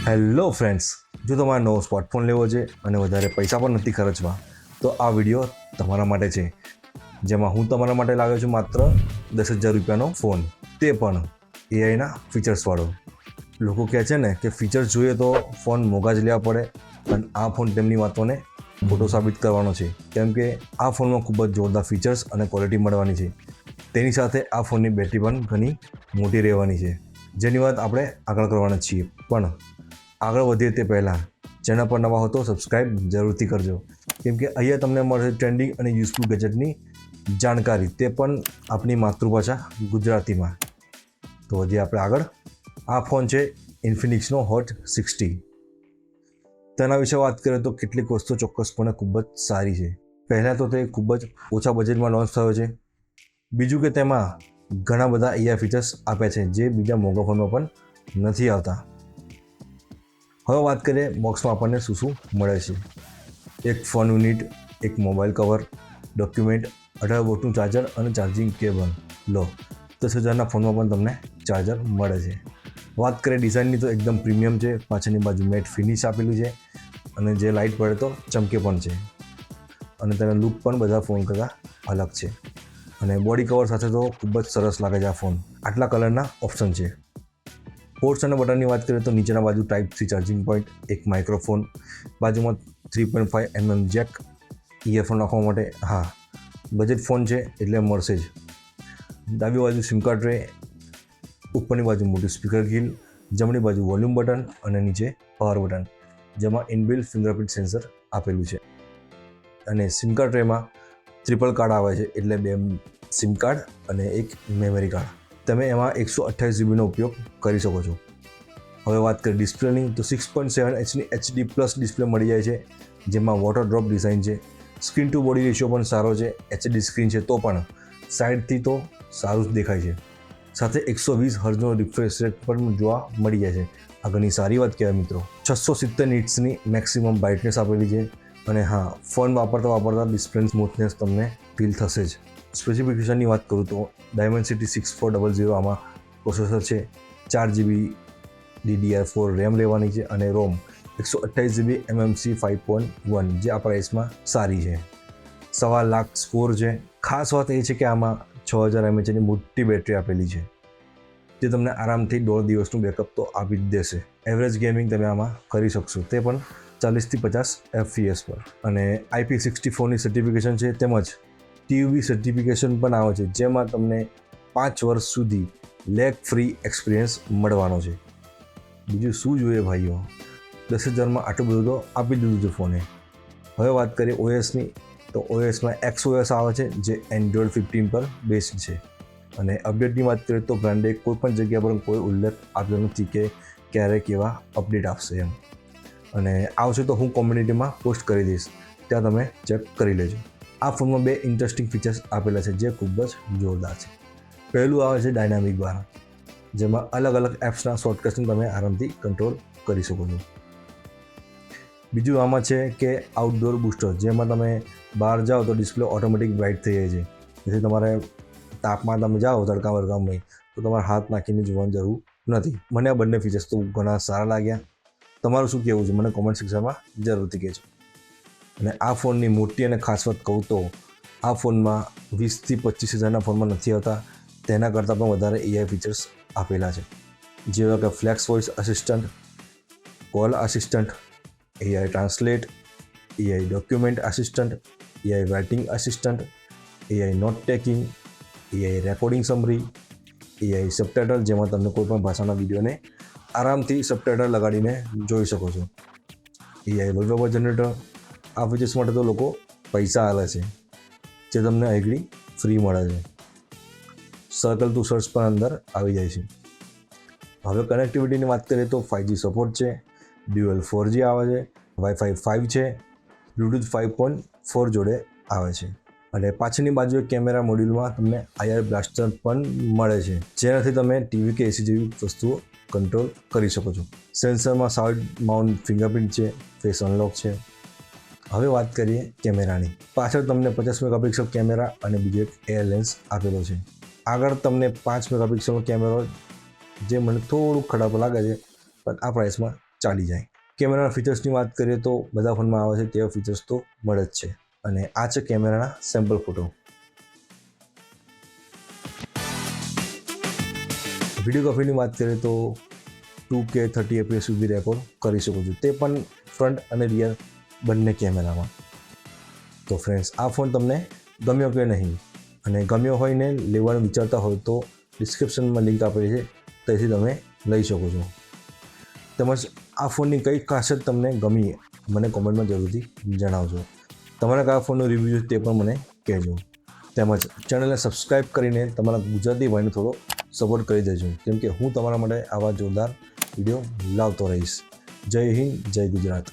Hello friends, જો તમારે નવો સ્માર્ટફોન લેવો છે અને વધારે પૈસા પણ નથી ખર્ચવા તો આ વિડીયો તમારા માટે છે, જેમાં હું તમારા માટે લાવ્યો છું માત્ર 10,000 રૂપિયાનો ફોન, તે પણ એઆઈના ફીચર્સવાળો. લોકો કહે છે ને કે ફીચર્સ જોઈએ તો ફોન મોંઘા જ લેવા પડે, પણ આ ફોન તેમની વાતોને ખોટો સાબિત કરવાનો છે, કેમ કે આ ફોનમાં ખૂબ જ જોરદાર ફીચર્સ અને ક્વોલિટી મળવાની છે. તેની સાથે આ ફોનની બેટરી પણ ઘણી મોટી રહેવાની છે, જેની વાત આપણે આગળ કરવાના છીએ. પણ આગળ વધીએ તે પહેલાં ચેનલ પર નવા હો તો સબસ્ક્રાઈબ જરૂરથી કરજો, કેમ કે અહીંયા તમને મળશે ટ્રેન્ડિંગ અને યુઝફુલ ગેજેટની જાણકારી, તે પણ આપણી માતૃભાષા ગુજરાતીમાં. તો વધીએ આપણે આગળ. આ ફોન છે ઇન્ફિનિક્સનો હોટ 60. તેના વિશે વાત કરીએ તો કેટલીક વસ્તુઓ ચોક્કસપણે ખૂબ જ સારી છે. પહેલાં તો તે ખૂબ જ ઓછા બજેટમાં લોન્ચ થયો છે. બીજું કે તેમાં ઘણા બધા એઆઈ ફીચર્સ આપ્યા છે જે બીજા મોંઘા ફોનમાં પણ નથી આવતા. હવે વાત કરીએ બોક્સમાં આપણને શું શું મળે છે. એક ફોન યુનિટ, એક મોબાઈલ કવર, ડોક્યુમેન્ટ, 18 વોટનું ચાર્જર અને ચાર્જિંગ કેબલ. લો, 10,000ના ફોનમાં પણ તમને ચાર્જર મળે છે. વાત કરીએ ડિઝાઇનની તો એકદમ પ્રીમિયમ છે. પાછળની બાજુ મેટ ફિનિશ આપેલું છે અને જે લાઇટ પડે તો ચમકે પણ છે, અને તેનો લુક પણ બધા ફોન કરતાં અલગ છે. અને બોડી કવર સાથે તો ખૂબ જ સરસ લાગે છે આ ફોન. આટલા કલરના ઓપ્શન છે. પોર્ટ્સ અને બટનની વાત કરીએ તો નીચેના બાજુ Type-C ચાર્જિંગ પોઈન્ટ, એક માઇક્રોફોન, બાજુમાં 3.5mm જેક, ઇયરફોન નાખવા માટે. હા, બજેટ ફોન છે એટલે મળશે જ. ડાબી બાજુ સિમ કાર્ડ ટ્રે, ઉપરની બાજુ મોટી સ્પીકર ગ્રીલ, જમણી બાજુ વોલ્યુમ બટન અને નીચે પાવર બટન, જેમાં ઇનબિલ્ટ ફિંગરપ્રિન્ટ સેન્સર આપેલું છે. અને સિમ કાર્ડ ટ્રેમાં ટ્રિપલ કાર્ડ આવે છે, એટલે 2 સિમ કાર્ડ અને એક મેમરી કાર્ડ. તમે એમાં 128 જીબીનો ઉપયોગ કરી શકો છો. હવે વાત કરીએ ડિસ્પ્લેની તો 6.7 ઇંચની HD+ ડિસ્પ્લે મળી જાય છે, જેમાં વોટર ડ્રોપ ડિઝાઇન છે. સ્ક્રીન ટુ બોડી રેશિયો પણ સારો છે. HD સ્ક્રીન છે તો પણ સાઈડથી તો સારું જ દેખાય છે. સાથે 120 હર્ટ્ઝનો રિફ્રેશ રેટ પણ જોવા મળી જાય છે. આ ઘણી સારી વાત કહેવાય મિત્રો. 670 નિટ્સની મેક્સિમમ બ્રાઇટનેસ આપેલી છે. અને હા, ફોન વાપરતા ડિસ્પ્લેની સ્મૂથનેસ તમને ફીલ થશે જ. સ્પેસિફિકેશનની વાત કરું તો Dimensity 6400 આમાં પ્રોસેસર છે. 4GB DDR4 રેમ રહેવાની છે અને રોમ 128GB MMC 5.1, જે આ પ્રાઇસમાં સારી છે. 1.25 લાખ સ્કોર છે. ખાસ વાત એ છે કે આમાં 6000 mAhની મોટી બેટરી આપેલી છે, જે તમને આરામથી 1.5 દિવસનું બેકઅપ તો આપી જ દેશે. એવરેજ ગેમિંગ તમે આમાં કરી શકશો, તે પણ 40થી 50 FPS પર. અને IP64ની સર્ટિફિકેશન છે, તેમજ TUV સર્ટિફિકેશન પણ આવે છે, જેમાં તમને 5 વર્ષ સુધી લેગ ફ્રી એક્સપિરિયન્સ મળવાનો છે. બીજું શું જોઈએ ભાઈઓ, 10,000માં આટલું બધું તો આપી દીધું છે ફોને. હવે વાત કરીએ OSની તો OSમાં XOS આવે છે, જે Android 15 પર બેસ્ડ છે. અને અપડેટની વાત કરીએ તો બ્રાન્ડે કોઈ પણ જગ્યા પર કોઈ ઉલ્લેખ આપ્યો નથી કે ક્યારેક એવા અપડેટ આવશે એમ. અને આવશે તો હું કોમ્યુનિટીમાં પોસ્ટ કરી દઈશ, ત્યાં તમે ચેક કરી લેજો. આ ફોનમાં 2 ઇન્ટરેસ્ટિંગ ફીચર્સ આપેલા છે જે ખૂબ જ જોરદાર છે. પહેલું આવે છે ડાયનામિક બાર, જેમાં અલગ અલગ એપ્સના શોર્ટકટ્સને તમે આરામથી કંટ્રોલ કરી શકો છો. બીજું આમાં છે કે આઉટડોર બૂસ્ટર, જેમાં તમે બહાર જાઓ તો ડિસ્પ્લે ઓટોમેટિક બ્રાઇટ થઈ જાય છે, જેથી તમારે તાપમાં તમે જાઓ તડકા વડકામાં તો તમારે હાથ નાખીને જોવાની જરૂર નથી. મને આ બંને ફીચર્સ તો ઘણા સારા લાગ્યા. તમારું શું કહેવું છે મને કોમેન્ટ સેક્શનમાં જરૂરથી કહેજો. અને આ ફોનની મોટી અને ખાસ વાત કહું તો આ ફોનમાં 20થી 25,000ના ફોનમાં નથી આવતા, તેના કરતાં પણ વધારે એઆઈ ફીચર્સ આપેલા છે, જેવા કે flex voice assistant, call assistant, AI translate, AI document assistant, AI writing assistant, AI note taking, AI recording summary, AI subtitle, જેમાં તમને કોઈપણ ભાષાના વિડીયોને આરામથી સબટાઇટલ લગાડીને જોઈ શકો છો. AI wallpaper generator. આ ફીચર્સ માટે તો લોકો પૈસા આલે છે, જે તમને આગળ ફ્રી મળે છે. સર્કલ ટુ સર્ચ પણ અંદર આવી જાય છે. હવે કનેક્ટિવિટીની વાત કરીએ તો 5G સપોર્ટ છે, ડ્યુઅલ 4G આવે છે, Wi-Fi 5 છે, બ્લૂટૂથ 5.4 જોડે આવે છે. અને પાછળની બાજુએ કેમેરા મોડ્યુલમાં તમને IR બ્લાસ્ટર પણ મળે છે, જેનાથી તમે ટીવી કે AC જેવી વસ્તુઓ કંટ્રોલ કરી શકો છો. સેન્સરમાં સાઇડ માઉન્ટ ફિંગરપ્રિન્ટ છે, ફેસ અનલોક છે. હવે વાત કરીએ કેમેરાની. પાછળ તમને 50 મેગાપિક્સલ કેમેરા અને બીજો એક એર લેન્સ આપેલો છે. આગળ તમને 5 મેગાપિક્સલનો કેમેરો, જે મને થોડું ખરાબ લાગે છે, પણ આ પ્રાઇસમાં ચાલી જાય. કેમેરાના ફીચર્સની વાત કરીએ તો બધા ફોનમાં આવે છે તેવા ફીચર્સ તો મળે જ છે. અને આ છે કેમેરાના સેમ્પલ ફોટો. વિડીયો કોપીની વાત કરીએ તો 2K 30 fps સુધી રેકોર્ડ કરી શકો છો, તે પણ ફ્રન્ટ અને રિયર બંને કેમેરામાં. તો ફ્રેન્ડ્સ, આ ફોન તમને ગમ્યો કે નહીં, અને ગમ્યો હોય ને લેવાનું વિચારતા હોય તો ડિસ્ક્રિપ્શનમાં લિંક આપેલી છે, ત્યાંથી તમે લઈ શકો છો. તેમજ આ ફોનની કઈ ખાસિયત તમને ગમી મને કોમેન્ટમાં જરૂરથી જણાવજો. તમારા કયા ફોનનો રિવ્યૂ છે તે પણ મને કહેજો. તેમજ ચેનલને સબસ્ક્રાઈબ કરીને તમારા ગુજરાતી ભાઈને થોડો સપોર્ટ કરી દેજો, કેમ કે હું તમારા માટે આવા જોરદાર વિડીયો લાવતો રહીશ. જય હિન્દ, જય ગુજરાત.